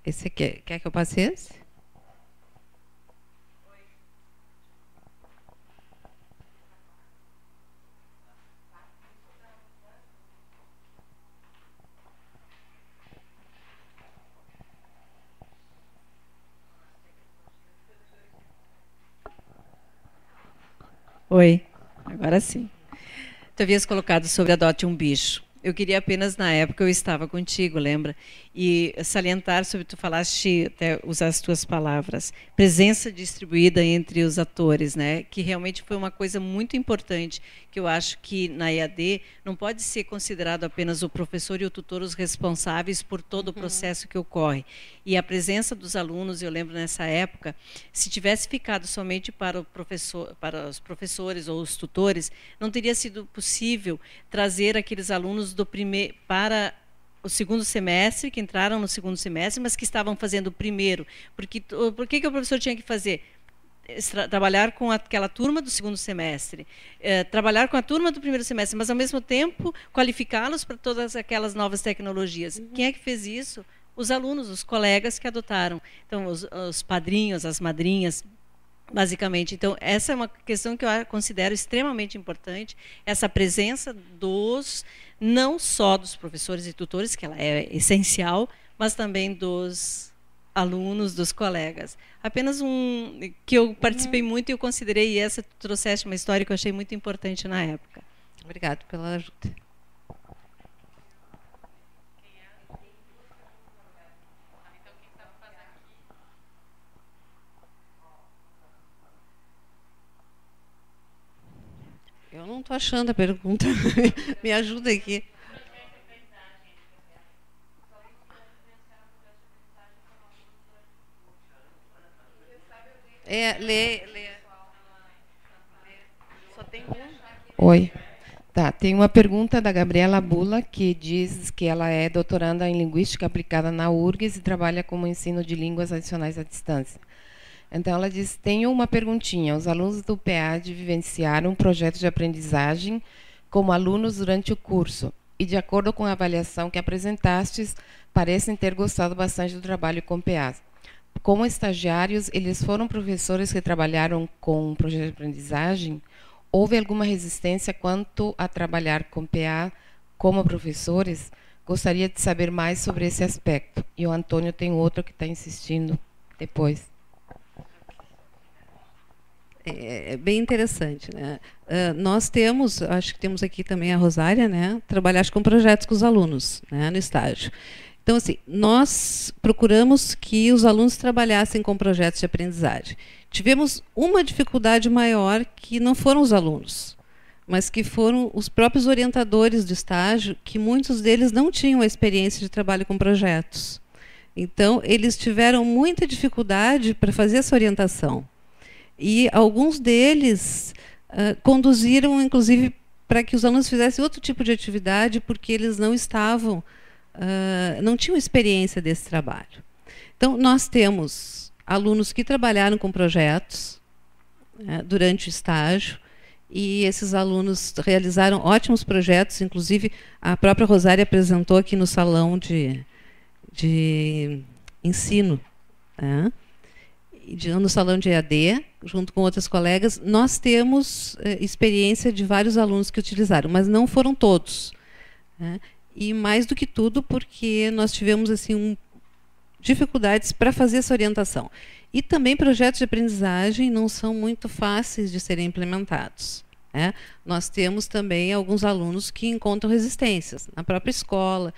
Esse aqui, quer que eu passe esse? Oi, agora sim. Tu havias colocado sobre adote um bicho. Eu queria apenas, na época, eu estava contigo, lembra? E salientar sobre, tu falaste, até usar as tuas palavras, presença distribuída entre os atores, né? Que realmente foi uma coisa muito importante, que eu acho que na EAD não pode ser considerado apenas o professor e o tutor os responsáveis por todo o processo que ocorre. E a presença dos alunos, eu lembro nessa época, se tivesse ficado somente para o professor, para os professores ou os tutores, não teria sido possível trazer aqueles alunos do primeiro para o segundo semestre, que entraram no segundo semestre, mas que estavam fazendo o primeiro. Porque, por que o professor tinha que fazer? Trabalhar com aquela turma do segundo semestre, trabalhar com a turma do primeiro semestre, mas, ao mesmo tempo, qualificá-los para todas aquelas novas tecnologias. Quem é que fez isso? Os alunos, os colegas que adotaram. Então, os padrinhos, as madrinhas, basicamente. Então, essa é uma questão que eu considero extremamente importante, essa presença dos, não só dos professores e tutores, que ela é essencial, mas também dos alunos, dos colegas. Apenas um que eu participei muito e eu considerei, e essa tu trouxeste uma história que eu achei muito importante na época. Obrigada pela ajuda. Eu não estou achando a pergunta. Me ajuda aqui. Lê. Só tem um. Oi. Tá, tem uma pergunta da Gabriela Bula, que diz que ela é doutoranda em Linguística Aplicada na URGS e trabalha como ensino de línguas adicionais à distância. Então, ela diz, tenho uma perguntinha. Os alunos do PEAD vivenciaram um projeto de aprendizagem como alunos durante o curso e, de acordo com a avaliação que apresentastes, parecem ter gostado bastante do trabalho com PEAD. Como estagiários, eles foram professores que trabalharam com um projeto de aprendizagem? Houve alguma resistência quanto a trabalhar com PA como professores? Gostaria de saber mais sobre esse aspecto. E o Antônio tem outro que está insistindo depois. É bem interessante, né? Nós temos, acho que temos aqui também a Rosária, né? Trabalhar com projetos com os alunos, né? No estágio. Então, assim, nós procuramos que os alunos trabalhassem com projetos de aprendizagem. Tivemos uma dificuldade maior, que não foram os alunos, mas que foram os próprios orientadores do estágio, que muitos deles não tinham a experiência de trabalho com projetos. Então, eles tiveram muita dificuldade para fazer essa orientação. E alguns deles conduziram, inclusive, para que os alunos fizessem outro tipo de atividade, porque eles não estavam, não tinham experiência desse trabalho. Então, nós temos alunos que trabalharam com projetos durante o estágio, e esses alunos realizaram ótimos projetos, inclusive a própria Rosária apresentou aqui no salão de ensino, né? No salão de EAD, junto com outras colegas. Nós temos experiência de vários alunos que utilizaram, mas não foram todos, né? E mais do que tudo porque nós tivemos assim dificuldades para fazer essa orientação. E também projetos de aprendizagem não são muito fáceis de serem implementados, né? Nós temos também alguns alunos que encontram resistências na própria escola,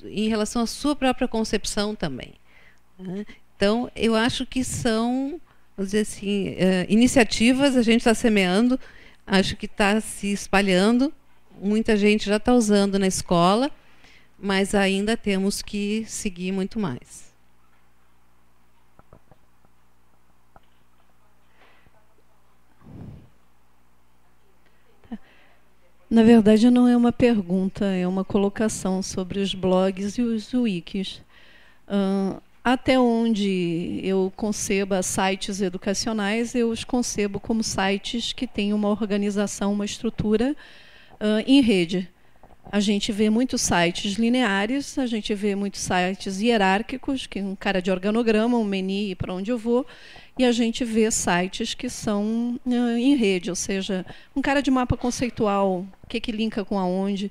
em relação à sua própria concepção também, né? Então, eu acho que são, vamos dizer assim, iniciativas, a gente está semeando, acho que está se espalhando, muita gente já está usando na escola, mas ainda temos que seguir muito mais. Na verdade, não é uma pergunta, é uma colocação sobre os blogs e os wikis. Até onde eu conceba sites educacionais, eu os concebo como sites que têm uma organização, uma estrutura em rede. A gente vê muitos sites lineares, a gente vê muitos sites hierárquicos, que um cara de organograma, um menu e para onde eu vou, e a gente vê sites que são em rede, ou seja, um cara de mapa conceitual, o que linka com aonde.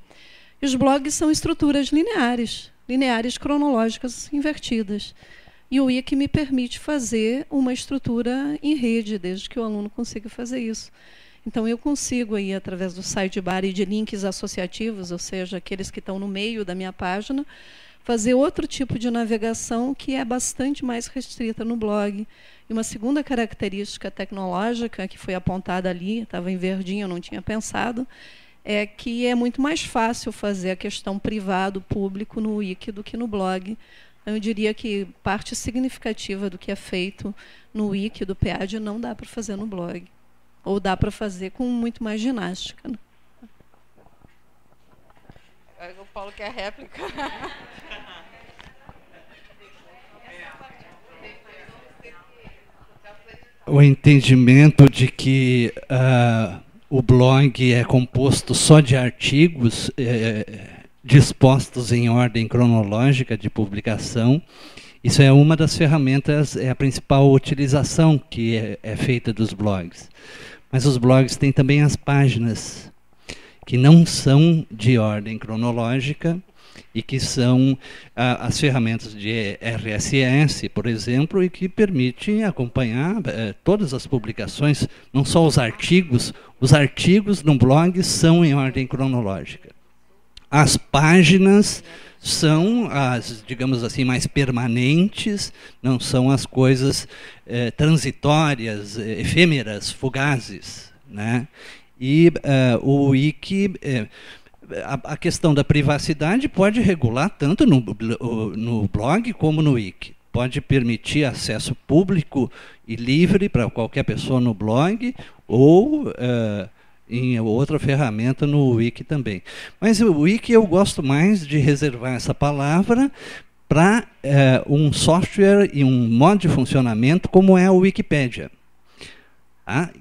E os blogs são estruturas lineares cronológicas invertidas. E o Wiki me permite fazer uma estrutura em rede, desde que o aluno consiga fazer isso. Então, eu consigo, aí, através do sidebar e de links associativos, ou seja, aqueles que estão no meio da minha página, fazer outro tipo de navegação que é bastante mais restrita no blog. E uma segunda característica tecnológica que foi apontada ali, estava em verdinho, eu não tinha pensado, é que é muito mais fácil fazer a questão privado-público no Wiki do que no blog. Eu diria que parte significativa do que é feito no Wiki do PEAD não dá para fazer no blog. Ou dá para fazer com muito mais ginástica. O Paulo quer réplica. O entendimento de que o blog é composto só de artigos dispostos em ordem cronológica de publicação. Isso é uma das ferramentas, é a principal utilização que é feita dos blogs. Mas os blogs têm também as páginas, que não são de ordem cronológica e que são as ferramentas de RSS, por exemplo, e que permitem acompanhar todas as publicações, não só os artigos no blog são em ordem cronológica. As páginas são as, digamos assim, mais permanentes, não são as coisas transitórias, efêmeras, fugazes, né? E o Wiki, a questão da privacidade pode regular tanto no blog como no Wiki. Pode permitir acesso público e livre para qualquer pessoa no blog, ou em outra ferramenta no Wiki também. Mas o Wiki eu gosto mais de reservar essa palavra para um software e um modo de funcionamento como é a Wikipédia,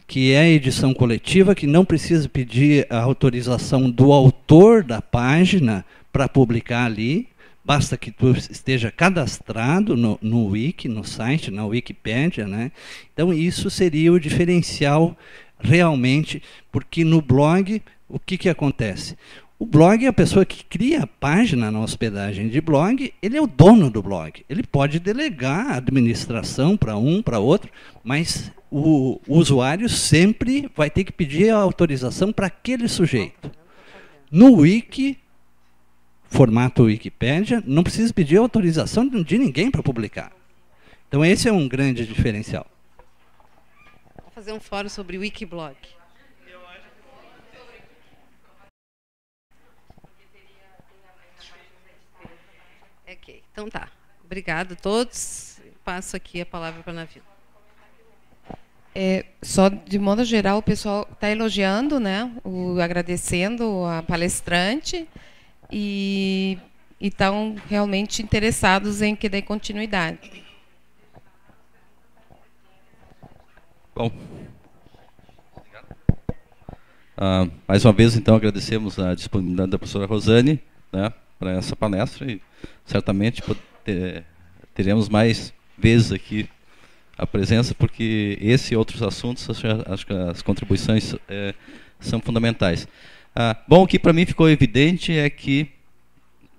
que é a edição coletiva, que não precisa pedir a autorização do autor da página para publicar ali, basta que tu esteja cadastrado no Wiki, no site, na Wikipédia, né? Então isso seria o diferencial realmente, porque no blog, o que acontece? O blog é a pessoa que cria a página na hospedagem de blog, ele é o dono do blog. Ele pode delegar a administração para um, para outro, mas o usuário sempre vai ter que pedir a autorização para aquele sujeito. No Wiki, formato Wikipédia, não precisa pedir autorização de ninguém para publicar. Então esse é um grande diferencial. Vou fazer um fórum sobre o Wikiblog. Ok, então tá. Obrigado a todos. Passo aqui a palavra para a Navila. Só de modo geral, o pessoal está elogiando, né, agradecendo a palestrante e estão realmente interessados em que dê continuidade. Bom, mais uma vez, então, agradecemos a disponibilidade da professora Rosane, né, para essa palestra e certamente teremos mais vezes aqui a presença, porque esse e outros assuntos, acho que as contribuições são fundamentais. Bom, o que para mim ficou evidente é que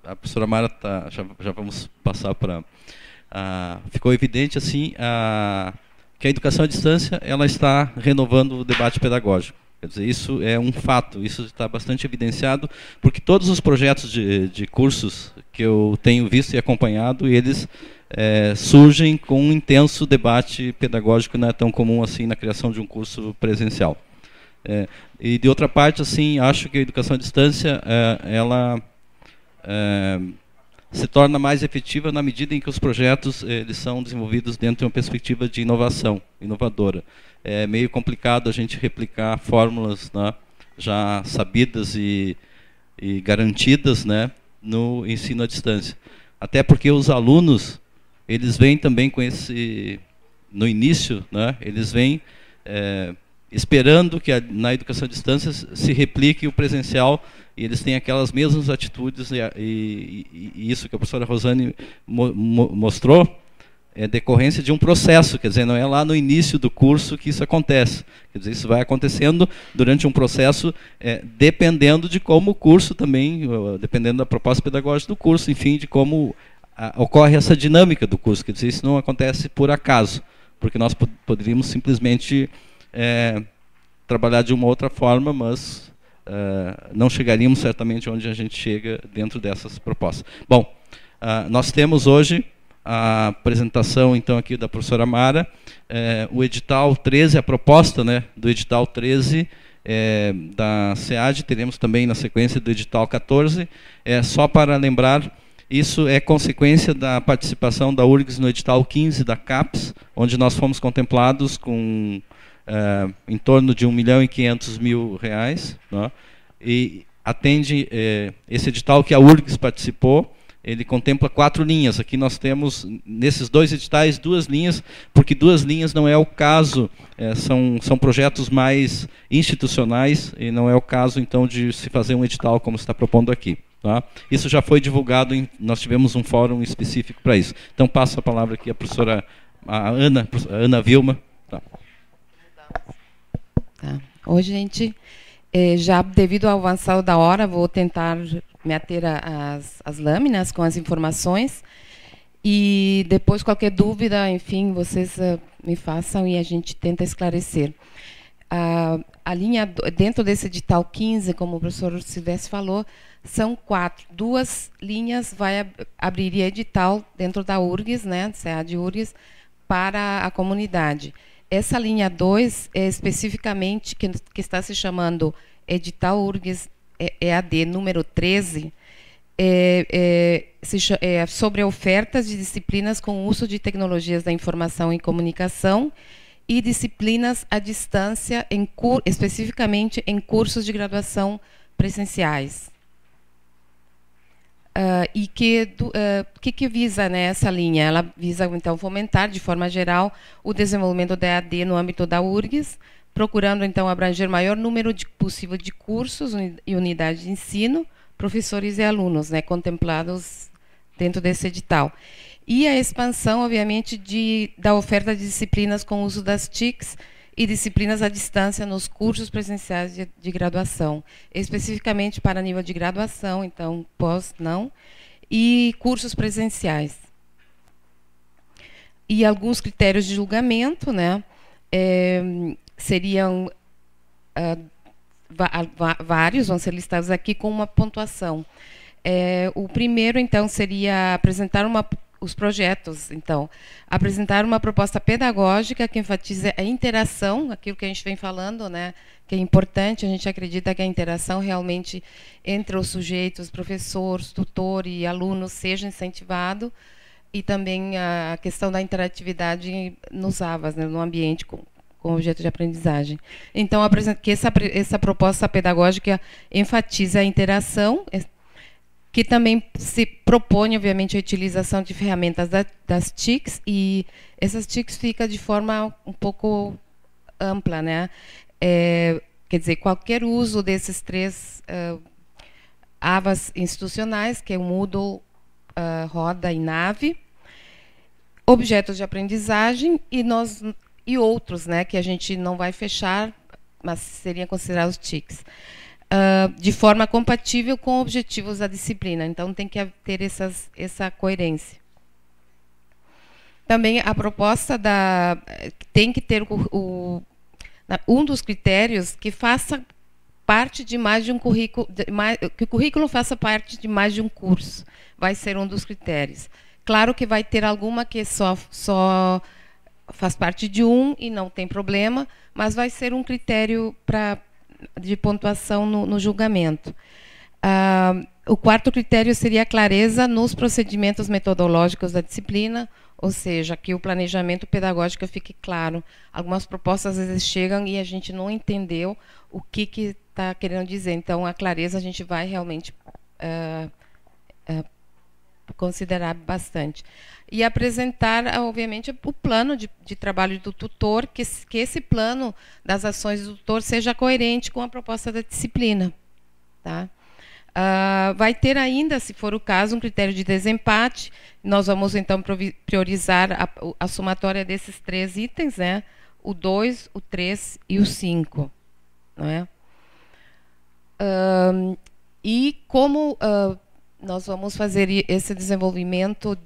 a professora Mara já vamos passar para... ficou evidente assim que a educação à distância ela está renovando o debate pedagógico. Quer dizer, isso é um fato, isso está bastante evidenciado, porque todos os projetos de cursos que eu tenho visto e acompanhado, eles surgem com um intenso debate pedagógico, não é tão comum assim na criação de um curso presencial. E de outra parte, assim, acho que a educação à distância ela se torna mais efetiva na medida em que os projetos eles são desenvolvidos dentro de uma perspectiva de inovação, inovadora. É meio complicado a gente replicar fórmulas, né, já sabidas e garantidas, né, no ensino à distância. Até porque os alunos, eles vêm também com esse... No início, né, eles vêm esperando que na educação à distância se replique o presencial e eles têm aquelas mesmas atitudes, e isso que a professora Rosane mostrou é decorrência de um processo, quer dizer, não é lá no início do curso que isso acontece. Quer dizer, isso vai acontecendo durante um processo, dependendo de como o curso também, dependendo da proposta pedagógica do curso, enfim, de como ocorre essa dinâmica do curso. Quer dizer, isso não acontece por acaso, porque nós poderíamos simplesmente trabalhar de uma outra forma, mas não chegaríamos certamente onde a gente chega dentro dessas propostas. Bom, nós temos hoje a apresentação, então, aqui da professora Mara, o edital 13, a proposta, né, do edital 13 da SEAD, teremos também na sequência do edital 14, só para lembrar, isso é consequência da participação da URGS no edital 15 da CAPES, onde nós fomos contemplados com em torno de R$1.500.000, né, e atende esse edital que a URGS participou. Ele contempla 4 linhas. Aqui nós temos, nesses 2 editais, 2 linhas, porque 2 linhas não é o caso, são projetos mais institucionais, e não é o caso, então, de se fazer um edital como se está propondo aqui. Tá? Isso já foi divulgado, nós tivemos um fórum específico para isso. Então, passo a palavra aqui à professora Ana Vilma. Tá. Tá. Hoje, gente, já devido ao avançado da hora, vou tentar me ater às lâminas com as informações, e depois qualquer dúvida, enfim, vocês me façam e a gente tenta esclarecer. A linha dentro desse edital 15, como o professor Silvestre falou, são 4. 2 linhas abriria edital dentro da URGS, né, SEAD URGS, para a comunidade. Essa linha 2 é especificamente que está se chamando edital URGS EAD número 13, sobre ofertas de disciplinas com uso de tecnologias da informação e comunicação e disciplinas à distância, especificamente em cursos de graduação presenciais. E que visa, né, essa linha? Ela visa, então, fomentar, de forma geral, o desenvolvimento da EAD no âmbito da URGS, procurando, então, abranger maior número possível de cursos e unidades de ensino, professores e alunos, né, contemplados dentro desse edital. E a expansão, obviamente, da oferta de disciplinas com uso das TICs e disciplinas à distância nos cursos presenciais de graduação, especificamente para nível de graduação, então, não, e cursos presenciais. E alguns critérios de julgamento, né, seriam vários, vão ser listados aqui com uma pontuação. O primeiro, então, seria apresentar os projetos, então, apresentar uma proposta pedagógica que enfatize a interação, aquilo que a gente vem falando, né, que é importante. A gente acredita que a interação realmente entre os sujeitos, professores, tutor e alunos seja incentivado, e também a questão da interatividade nos AVAs, né, no ambiente com objeto de aprendizagem. Então, que essa proposta pedagógica enfatiza a interação, que também se propõe, obviamente, a utilização de ferramentas das TICs, e essas TICs ficam de forma um pouco ampla, né? Quer dizer, qualquer uso desses 3 AVAs institucionais, que é o Moodle, Roda e Nave, objetos de aprendizagem e outros, né, que a gente não vai fechar, mas seriam considerados TICs. De forma compatível com objetivos da disciplina. Então, tem que ter essa coerência. Também a proposta tem que ter um dos critérios que faça parte de mais de um currículo, que o currículo faça parte de mais de um curso. Vai ser um dos critérios. Claro que vai ter alguma que só faz parte de um e não tem problema, mas vai ser um critério de pontuação no julgamento. O 4º critério seria a clareza nos procedimentos metodológicos da disciplina, ou seja, que o planejamento pedagógico fique claro. Algumas propostas às vezes chegam e a gente não entendeu o que está querendo dizer. Então, a clareza a gente vai realmente considerar bastante. E apresentar, obviamente, o plano de trabalho do tutor, que esse plano das ações do tutor seja coerente com a proposta da disciplina. Tá? Vai ter ainda, se for o caso, um critério de desempate. Nós vamos, então, priorizar a somatória desses 3 itens, né? O 2, o 3 e o 5. Não é? E como nós vamos fazer esse desenvolvimento,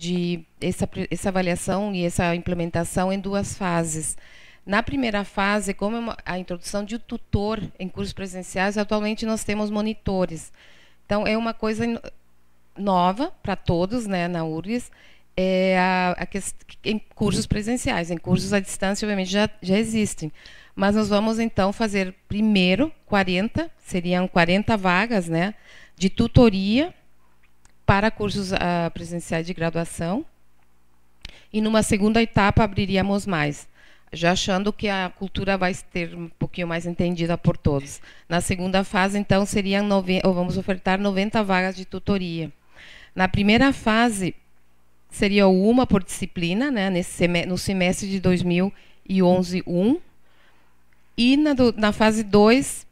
essa avaliação e essa implementação em 2 fases. Na primeira fase, como a introdução de tutor em cursos presenciais, atualmente nós temos monitores. Então, é uma coisa nova para todos, né, na URGS, em cursos presenciais. Em cursos à distância, obviamente, já existem. Mas nós vamos, então, fazer primeiro 40, seriam 40 vagas, né, de tutoria para cursos presenciais de graduação. E, numa segunda etapa, abriríamos mais, já achando que a cultura vai ter um pouquinho mais entendida por todos. Na segunda fase, então, vamos ofertar 90 vagas de tutoria. Na primeira fase, seria uma por disciplina, né, no semestre de 2011, 1. E na fase 2,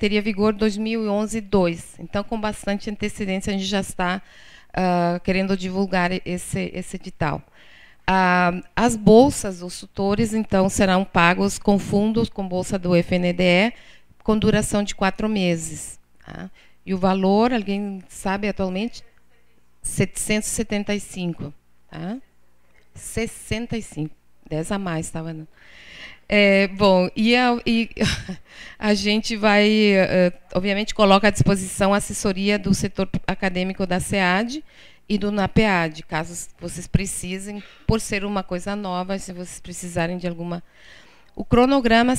teria vigor 2011, 2. Então, com bastante antecedência, a gente já está querendo divulgar esse edital. As bolsas, os tutores, então, serão pagos com fundos, com bolsa do FNDE, com duração de 4 meses. Tá? E o valor, alguém sabe atualmente? 775. Tá? 65. 10 a mais, estava. Bom, e a gente vai, obviamente, coloca à disposição a assessoria do setor acadêmico da SEAD e do NAPEAD, caso vocês precisem, por ser uma coisa nova, se vocês precisarem de alguma... O cronograma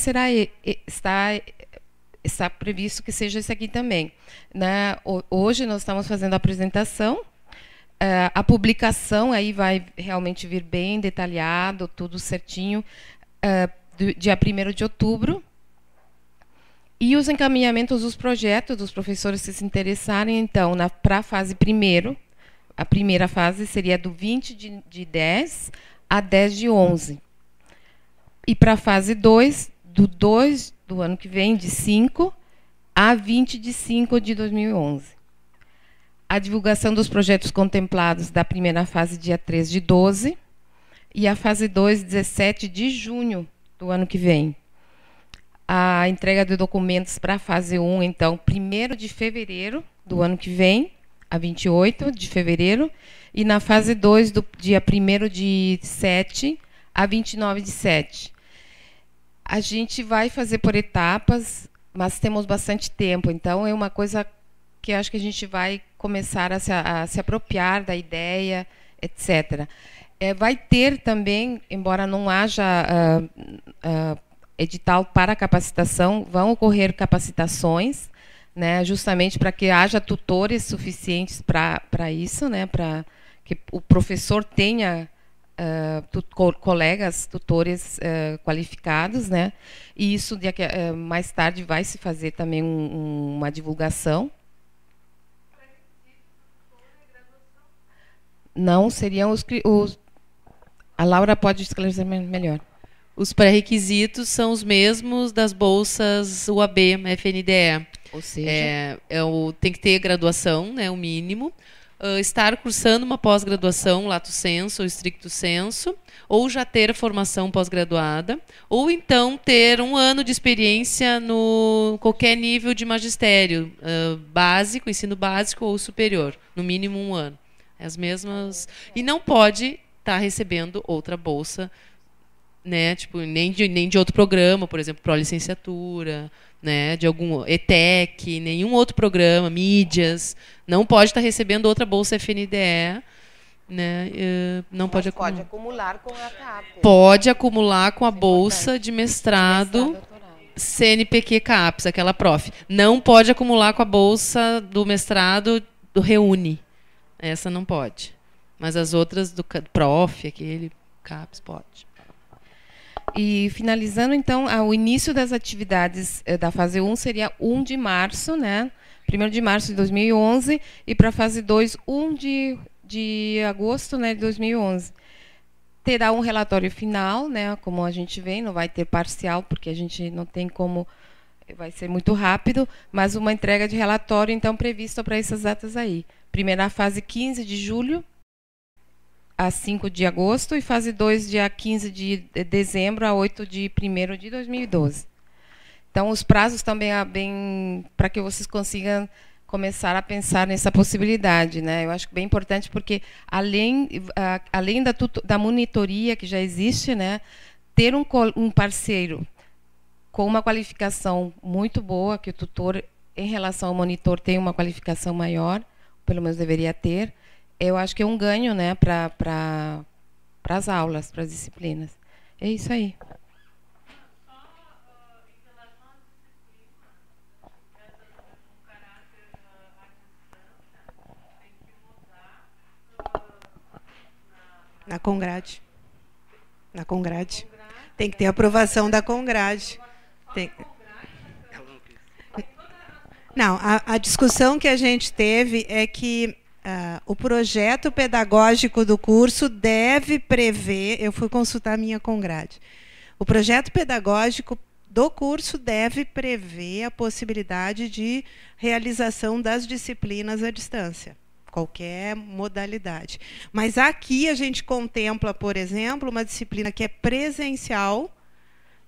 está previsto que seja esse aqui também. Né? Hoje nós estamos fazendo a apresentação, a publicação aí vai realmente vir bem detalhado, tudo certinho, dia 1º de outubro, e os encaminhamentos dos projetos dos professores que se interessarem, então, para a fase primeiro. A primeira fase seria do 20 de 10 a 10 de 11. E para a fase 2, do 2 do ano que vem, de 5 a 20 de 5 de 2011. A divulgação dos projetos contemplados da primeira fase, dia 3 de 12. E a fase 2, 17 de junho do ano que vem. A entrega de documentos para a fase 1, então, 1º de fevereiro do ano que vem, a 28 de fevereiro, e na fase 2, do dia 1º de 7 a 29 de 7. A gente vai fazer por etapas, mas temos bastante tempo, então é uma coisa que acho que a gente vai começar a se apropriar da ideia, etc. Vai ter também, embora não haja edital para capacitação, vão ocorrer capacitações, né, justamente para que haja tutores suficientes para isso, né, para que o professor tenha colegas tutores qualificados, né, e isso mais tarde vai se fazer também uma divulgação. Não, seriam os... A Laura pode esclarecer melhor. Os pré-requisitos são os mesmos das bolsas UAB, FNDE. Ou seja, tem que ter graduação, né, o mínimo, estar cursando uma pós-graduação, lato sensu ou stricto sensu, ou já ter formação pós-graduada, ou então ter 1 ano de experiência no qualquer nível de magistério, básico, ensino básico ou superior, no mínimo 1 ano. As mesmas. E não pode estar recebendo outra bolsa, né, tipo, nem de outro programa, por exemplo, pró-licenciatura, né, de algum ETEC, nenhum outro programa, mídias, não pode estar recebendo outra bolsa FNDE, né, não pode acumular. Pode acumular com a CAP. Pode acumular com a bolsa de mestrado CNPq CAPES, aquela prof. Não pode acumular com a bolsa do mestrado do Reúne. Essa não pode. Mas as outras do prof, aquele CAPES, pode. E finalizando, então, o início das atividades da fase 1 seria 1 de março, né? 1º de março de 2011, e para a fase 2, 1 de agosto, né, de 2011. Terá um relatório final, né, como a gente vê, não vai ter parcial, porque a gente não tem como, vai ser muito rápido, mas uma entrega de relatório, então, prevista para essas datas aí. Primeira fase, 15 de julho a 5 de agosto, e fase 2, dia 15 de dezembro a 8 de 1º de 2012. Então, os prazos também bem para que vocês consigam começar a pensar nessa possibilidade, né? Eu acho bem importante, porque além da monitoria que já existe, né, ter um parceiro com uma qualificação muito boa, que o tutor, em relação ao monitor, tem uma qualificação maior, pelo menos deveria ter, eu acho que é um ganho, né, para as aulas, para as disciplinas. É isso aí. Na Congrade. Na Congrade. Tem que ter aprovação da Congrade. Tem... Não, a discussão que a gente teve é que o projeto pedagógico do curso deve prever, eu fui consultar a minha Congrade, o projeto pedagógico do curso deve prever a possibilidade de realização das disciplinas à distância, qualquer modalidade. Mas aqui a gente contempla, por exemplo, uma disciplina que é presencial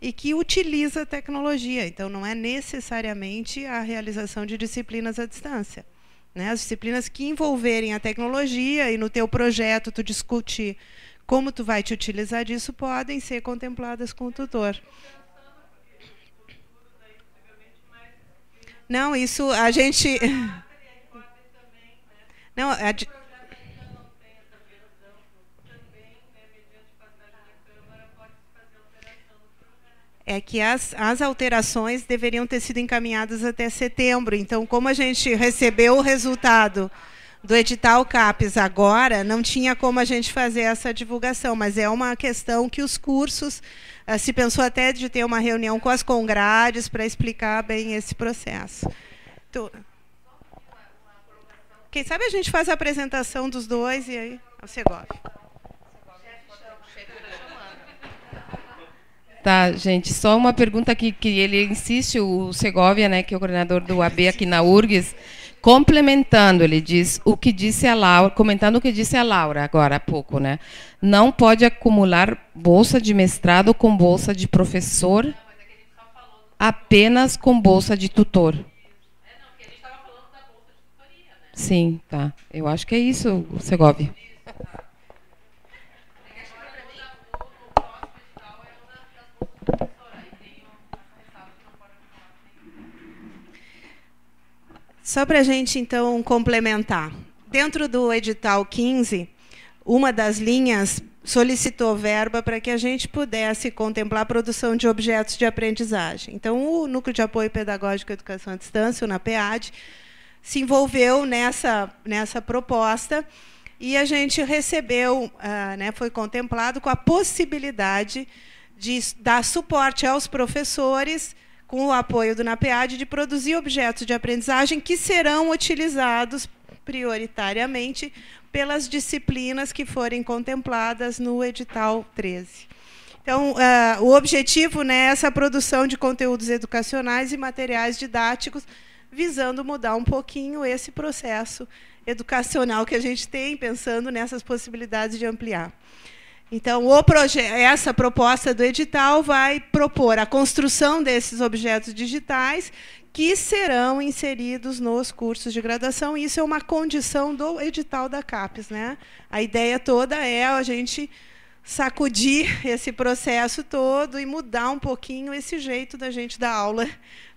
e que utiliza a tecnologia. Então, não é necessariamente a realização de disciplinas à distância, né? As disciplinas que envolverem a tecnologia e no teu projeto tu discute como tu vai te utilizar disso podem ser contempladas com o tutor. Não, isso a gente... Não, é que as alterações deveriam ter sido encaminhadas até setembro. Então, como a gente recebeu o resultado do edital CAPES agora, não tinha como a gente fazer essa divulgação, mas é uma questão que os cursos, se pensou até de ter uma reunião com as congrades para explicar bem esse processo. Então, quem sabe a gente faz a apresentação dos dois e aí o Segovia. Tá, gente, só uma pergunta aqui, que ele insiste, o Segovia, né, que é o coordenador do AB aqui na URGS, complementando, ele diz, o que disse a Laura, comentando o que disse a Laura agora há pouco, né? Não pode acumular bolsa de mestrado com bolsa de professor, apenas com bolsa de tutor. Sim, tá. Eu acho que é isso, Segovia. Só para a gente, então, complementar. Dentro do edital 15, uma das linhas solicitou verba para que a gente pudesse contemplar a produção de objetos de aprendizagem. Então, o Núcleo de Apoio Pedagógico à Educação à Distância, o NAPEAD, se envolveu nessa proposta e a gente recebeu, né, foi contemplado com a possibilidade de dar suporte aos professores, com o apoio do NAPEAD, de produzir objetos de aprendizagem que serão utilizados prioritariamente pelas disciplinas que forem contempladas no edital 13. Então, o objetivo, né, é essa produção de conteúdos educacionais e materiais didáticos, visando mudar um pouquinho esse processo educacional que a gente tem, pensando nessas possibilidades de ampliar. Então, essa proposta do edital vai propor a construção desses objetos digitais que serão inseridos nos cursos de graduação. Isso é uma condição do edital da CAPES, né? A ideia toda é a gente sacudir esse processo todo e mudar um pouquinho esse jeito da gente dar aula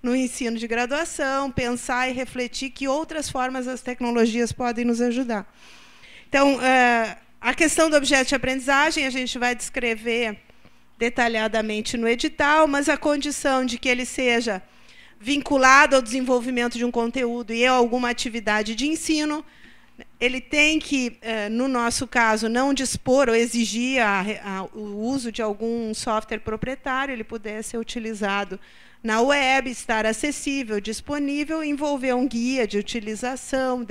no ensino de graduação, pensar e refletir que outras formas as tecnologias podem nos ajudar. Então, a questão do objeto de aprendizagem a gente vai descrever detalhadamente no edital, mas a condição de que ele seja vinculado ao desenvolvimento de um conteúdo e a alguma atividade de ensino, ele tem que, no nosso caso, não dispor ou exigir o uso de algum software proprietário, ele puder ser utilizado na web, estar acessível, disponível, envolver um guia de utilização,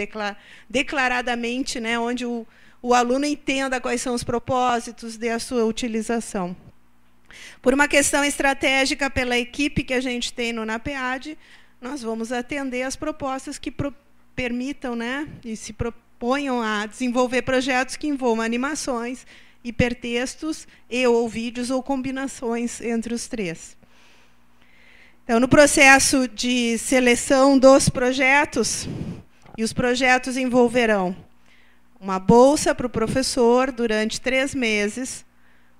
declaradamente, né, onde o aluno entenda quais são os propósitos da sua utilização. Por uma questão estratégica, pela equipe que a gente tem no NAPEAD, nós vamos atender as propostas que permitam, né, e se proponham a desenvolver projetos que envolvam animações, hipertextos ou vídeos ou combinações entre os três. Então, no processo de seleção dos projetos, e os projetos envolverão uma bolsa para o professor durante 3 meses,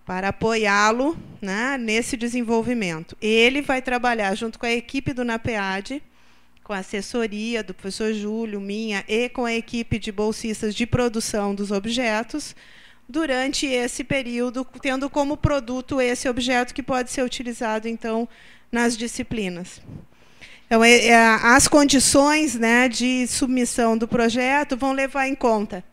para apoiá-lo, né, nesse desenvolvimento. Ele vai trabalhar junto com a equipe do NAPEAD, com a assessoria do professor Júlio, minha, e com a equipe de bolsistas de produção dos objetos, durante esse período, tendo como produto esse objeto que pode ser utilizado, então, nas disciplinas. Então, as condições, né, de submissão do projeto vão levar em conta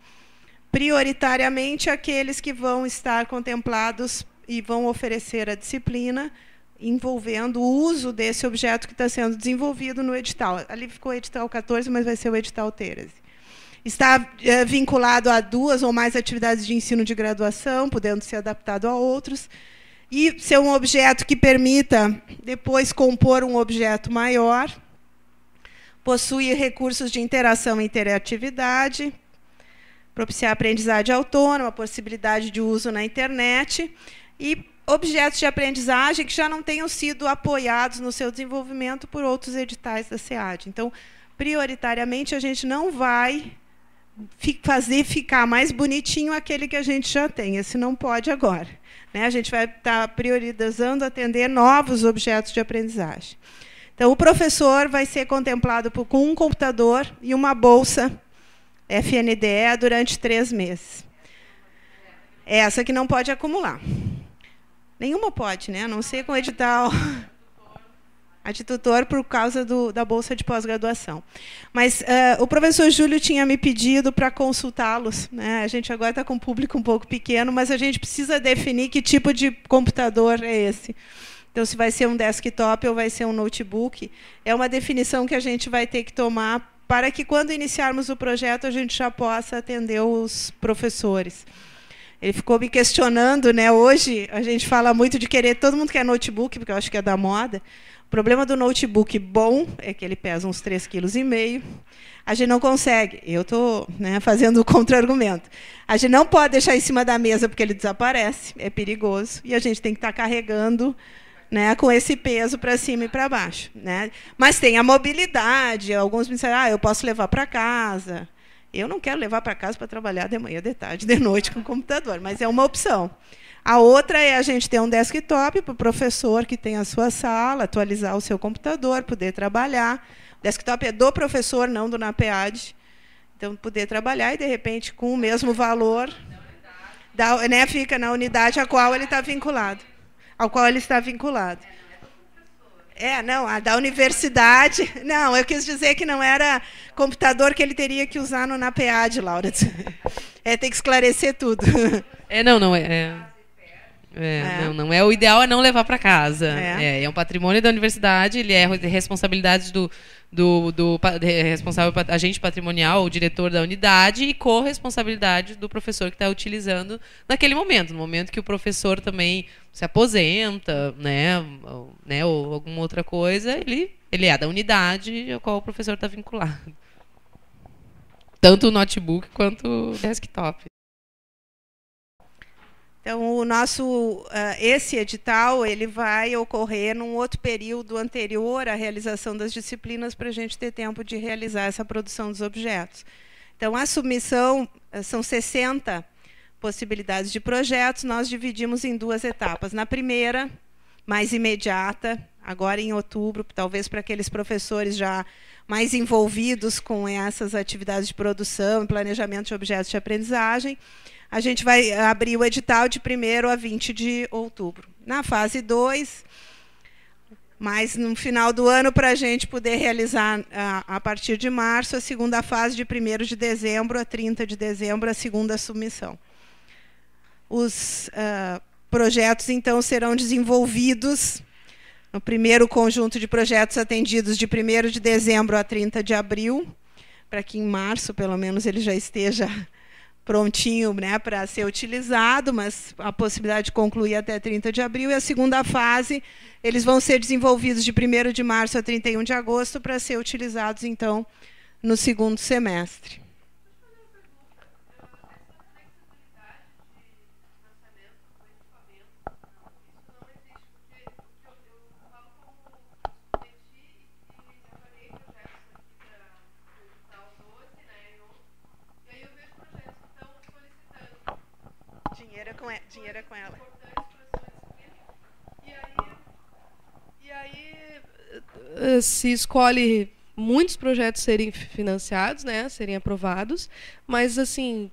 prioritariamente aqueles que vão estar contemplados e vão oferecer a disciplina envolvendo o uso desse objeto que está sendo desenvolvido no edital. Ali ficou o edital 14, mas vai ser o edital 13. Está vinculado a 2 ou mais atividades de ensino de graduação, podendo ser adaptado a outros, e ser um objeto que permita depois compor um objeto maior, possui recursos de interação e interatividade, propiciar aprendizagem autônoma, possibilidade de uso na internet e objetos de aprendizagem que já não tenham sido apoiados no seu desenvolvimento por outros editais da SEAD. Então, prioritariamente, a gente não vai fazer ficar mais bonitinho aquele que a gente já tem. Esse não pode agora, né? A gente vai estar priorizando atender novos objetos de aprendizagem. Então, o professor vai ser contemplado com um computador e uma bolsa FNDE durante 3 meses. Essa que não pode acumular. Nenhuma pode, né? A não ser com o edital a de tutor por causa da bolsa de pós-graduação. Mas o professor Júlio tinha me pedido para consultá-los, né? A gente agora está com um público um pouco pequeno, mas a gente precisa definir que tipo de computador é esse. Então, se vai ser um desktop ou vai ser um notebook, é uma definição que a gente vai ter que tomar para que, quando iniciarmos o projeto, a gente já possa atender os professores. Ele ficou me questionando, né? Hoje, a gente fala muito de querer, todo mundo quer notebook, porque eu acho que é da moda. O problema do notebook bom é que ele pesa uns 3,5 kg. A gente não consegue. Eu estou, né, fazendo o contra-argumento. A gente não pode deixar em cima da mesa, porque ele desaparece, é perigoso, e a gente tem que estar carregando, né, com esse peso para cima e para baixo, né? Mas tem a mobilidade. Alguns me disseram, eu posso levar para casa. Eu não quero levar para casa para trabalhar de manhã, de tarde, de noite com o computador, mas é uma opção. A outra é a gente ter um desktop para o professor que tem a sua sala, atualizar o seu computador, poder trabalhar. O desktop é do professor, não do NAPEAD. Então, poder trabalhar e, de repente, com o mesmo valor, né, fica na unidade a qual ele está vinculado. Ao qual ele está vinculado. Não, a da universidade. Não, eu quis dizer que não era computador que ele teria que usar no NAPEAD, Laura. Tem que esclarecer tudo. Não é. O ideal é não levar para casa. É um patrimônio da universidade, ele é responsabilidade do responsável agente patrimonial, o diretor da unidade, e corresponsabilidade do professor que está utilizando naquele momento, no momento que o professor também se aposenta, né, ou alguma outra coisa, ele é da unidade a qual o professor está vinculado. Tanto o notebook quanto o desktop. Então, o nosso, esse edital ele vai ocorrer num outro período anterior à realização das disciplinas para a gente ter tempo de realizar essa produção dos objetos. Então, a submissão são 60 possibilidades de projetos, nós dividimos em 2 etapas. Na primeira, mais imediata, agora em outubro, talvez para aqueles professores já mais envolvidos com essas atividades de produção e planejamento de objetos de aprendizagem, a gente vai abrir o edital de 1º a 20 de outubro. Na fase 2, mas no final do ano, para a gente poder realizar, a partir de março, a segunda fase de 1º de dezembro a 30 de dezembro, a segunda submissão. Os projetos, então, serão desenvolvidos no primeiro conjunto de projetos atendidos de 1º de dezembro a 30 de abril, para que em março, pelo menos, ele já esteja prontinho, né, para ser utilizado, mas a possibilidade de concluir até 30 de abril. E a segunda fase, eles vão ser desenvolvidos de 1º de março a 31 de agosto para ser utilizados, então, no segundo semestre. Dinheiro é com ela. E aí se escolhe muitos projetos serem financiados, né, serem aprovados, mas assim,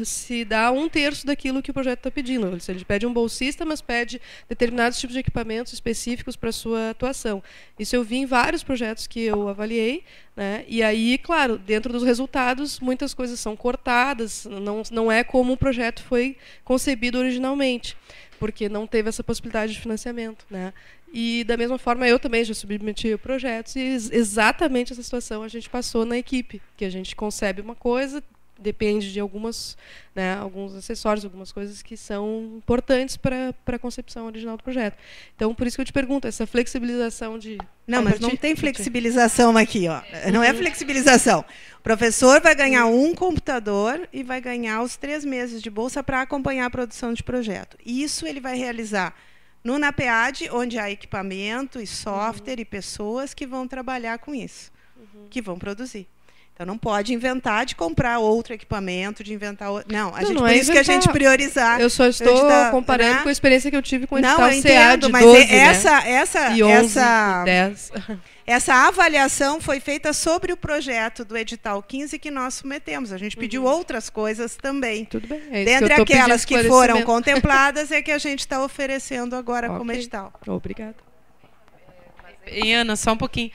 se dá 1/3 daquilo que o projeto está pedindo. Ele pede um bolsista, mas pede determinados tipos de equipamentos específicos para a sua atuação. Isso eu vi em vários projetos que eu avaliei, né? E aí, claro, dentro dos resultados, muitas coisas são cortadas, não é como o projeto foi concebido originalmente, porque não teve essa possibilidade de financiamento, né? E, da mesma forma, eu também já submeti projetos e exatamente essa situação a gente passou na equipe, que a gente concebe uma coisa, depende de alguns acessórios, algumas coisas que são importantes para a concepção original do projeto. Então, por isso que eu te pergunto, essa flexibilização de... Não, mas não tem flexibilização aqui, ó. Não é flexibilização. O professor vai ganhar um computador e vai ganhar os 3 meses de bolsa para acompanhar a produção de projeto. Isso ele vai realizar no NAPEAD, onde há equipamento e software e pessoas que vão trabalhar com isso, que vão produzir. Então, não pode inventar de comprar outro equipamento, de inventar outro... Não, por isso que a gente priorizar... Eu só estou comparando, né, com a experiência que eu tive com o edital CEAD 12, mas e 11, 10. Essa avaliação foi feita sobre o projeto do edital 15 que nós submetemos. A gente pediu outras coisas também. Tudo bem. Dentre aquelas que foram contempladas é que a gente está oferecendo agora como edital. Obrigada. E, Ana, só um pouquinho.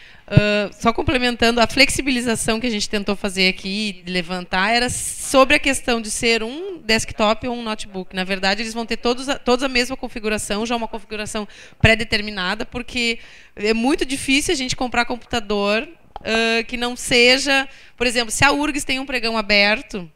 Só complementando, a flexibilização que a gente tentou fazer aqui, de levantar, era sobre a questão de ser um desktop ou um notebook. Na verdade, eles vão ter todos a mesma configuração, já uma configuração pré-determinada, porque é muito difícil a gente comprar computador que não seja... Por exemplo, se a URGS tem um pregão aberto,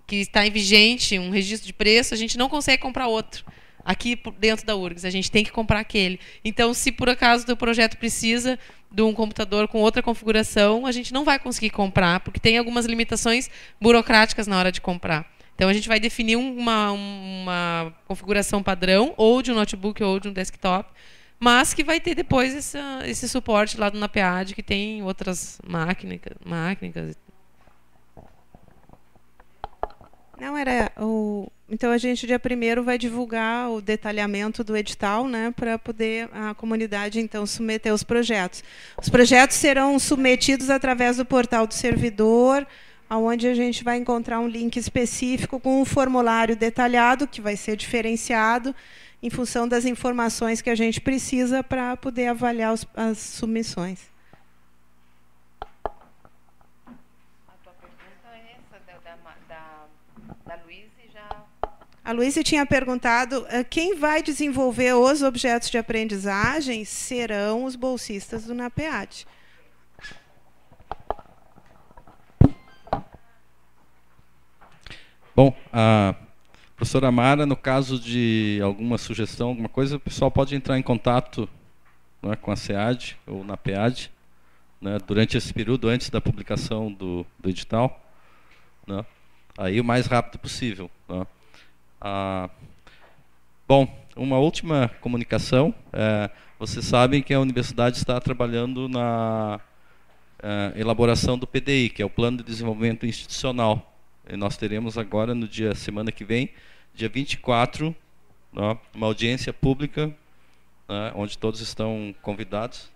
que está em vigente, um registro de preço, a gente não consegue comprar outro. Aqui dentro da URGS, a gente tem que comprar aquele. Então, se por acaso o projeto precisa de um computador com outra configuração, a gente não vai conseguir comprar, porque tem algumas limitações burocráticas na hora de comprar. Então, a gente vai definir uma configuração padrão, ou de um notebook ou de um desktop, mas que vai ter depois esse suporte lá do NAPEAD, que tem outras máquinas. Não, era o... Então, a gente, dia 1º, vai divulgar o detalhamento do edital, né, para poder a comunidade, então, submeter os projetos. Os projetos serão submetidos através do portal do servidor, onde a gente vai encontrar um link específico com um formulário detalhado, que vai ser diferenciado em função das informações que a gente precisa para poder avaliar as submissões. A Luísa tinha perguntado quem vai desenvolver os objetos de aprendizagem serão os bolsistas do NAPEAD. Bom, a professora Mara, no caso de alguma sugestão, alguma coisa, o pessoal pode entrar em contato, né, com a SEAD ou NAPEAD, né, durante esse período, antes da publicação do edital, né, aí o mais rápido possível, né. Bom, uma última comunicação. Vocês sabem que a universidade está trabalhando na elaboração do PDI, que é o Plano de Desenvolvimento Institucional. E nós teremos agora, semana que vem, dia 24, né, uma audiência pública, né, onde todos estão convidados.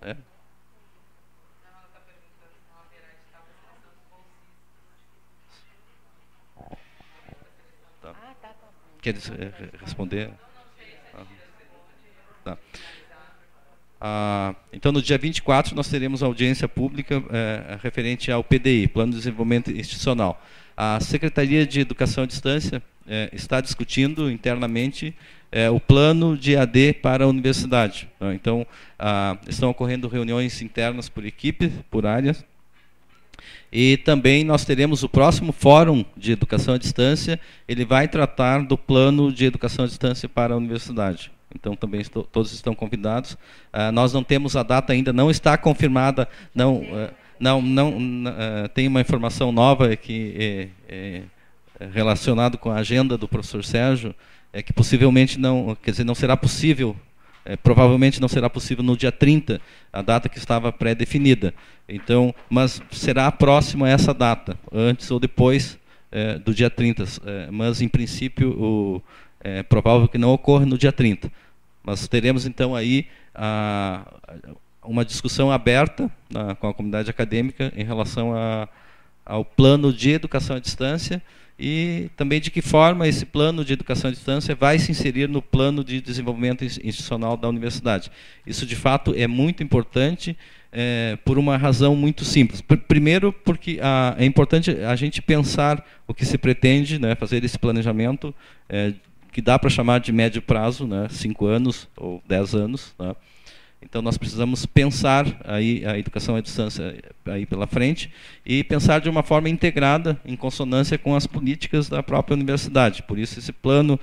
Quer responder? Tá. Então, no dia 24, nós teremos audiência pública referente ao PDI, Plano de Desenvolvimento Institucional. A Secretaria de Educação à Distância está discutindo internamente o plano de EAD para a universidade. Então, estão ocorrendo reuniões internas por equipe, por áreas. E também nós teremos o próximo Fórum de Educação à Distância, ele vai tratar do plano de educação à distância para a universidade. Então, também todos estão convidados. Nós não temos a data ainda, não está confirmada, tem uma informação nova que relacionado com a agenda do professor Sérgio, que possivelmente não, quer dizer, não será possível, provavelmente não será possível no dia 30, a data que estava pré-definida. Então, mas será próximo a essa data, antes ou depois do dia 30, mas em princípio é provável que não ocorra no dia 30. Mas teremos então aí uma discussão aberta com a comunidade acadêmica em relação ao plano de educação à distância e também de que forma esse plano de educação à distância vai se inserir no plano de desenvolvimento institucional da universidade. Isso, de fato, é muito importante por uma razão muito simples. Primeiro, porque é importante a gente pensar o que se pretende, né, fazer esse planejamento que dá para chamar de médio prazo, né, 5 anos ou 10 anos. Né? Então, nós precisamos pensar aí a educação à distância aí pela frente e pensar de uma forma integrada, em consonância com as políticas da própria universidade. Por isso, esse plano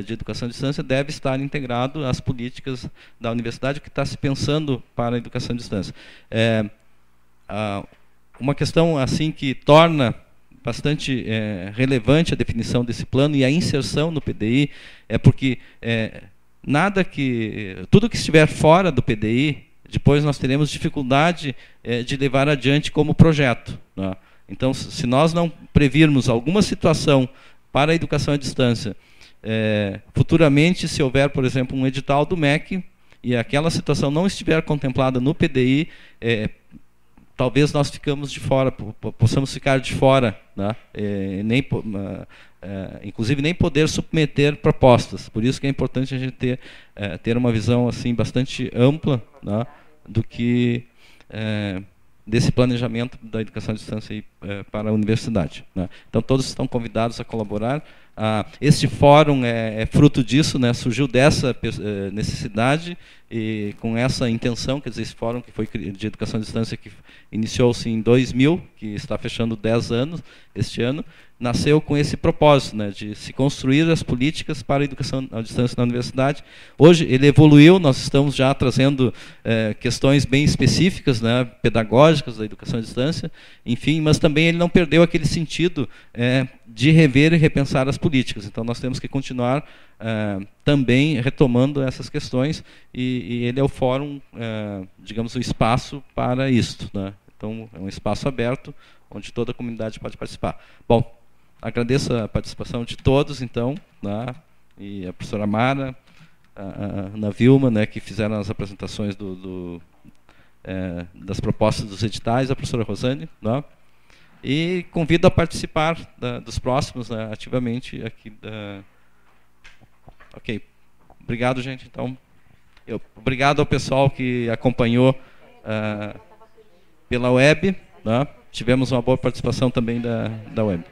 de educação à distância deve estar integrado às políticas da universidade que está se pensando para a educação à distância. Uma questão assim que torna bastante relevante a definição desse plano e a inserção no PDI é porque tudo que estiver fora do PDI, depois nós teremos dificuldade de levar adiante como projeto. Né? Então, se nós não previrmos alguma situação para a educação à distância, futuramente, se houver, por exemplo, um edital do MEC e aquela situação não estiver contemplada no PDI, talvez nós possamos ficar de fora, né? Inclusive nem poder submeter propostas. Por isso que é importante a gente ter uma visão assim bastante ampla, né, do que desse planejamento da educação à distância aí, para a universidade. Né? Então todos estão convidados a colaborar. Este fórum é fruto disso, né? Surgiu dessa necessidade e com essa intenção, quer dizer, esse fórum que foi de educação à distância que iniciou-se em 2000, que está fechando 10 anos este ano, nasceu com esse propósito, né, de se construir as políticas para a educação à distância na universidade. Hoje ele evoluiu, nós estamos já trazendo questões bem específicas, né, pedagógicas da educação à distância, enfim, mas também ele não perdeu aquele sentido de rever e repensar as políticas. Então nós temos que continuar também retomando essas questões e ele é o fórum, digamos, o espaço para isto, né? Então é um espaço aberto onde toda a comunidade pode participar. Bom, agradeço a participação de todos, então, né? E a professora Mara, a Ana Vilma, né, que fizeram as apresentações das propostas dos editais, a professora Rosane, né? E convido a participar dos próximos, né, ativamente aqui. Ok. Obrigado, gente. Então, obrigado ao pessoal que acompanhou pela web. Né? Tivemos uma boa participação também da web.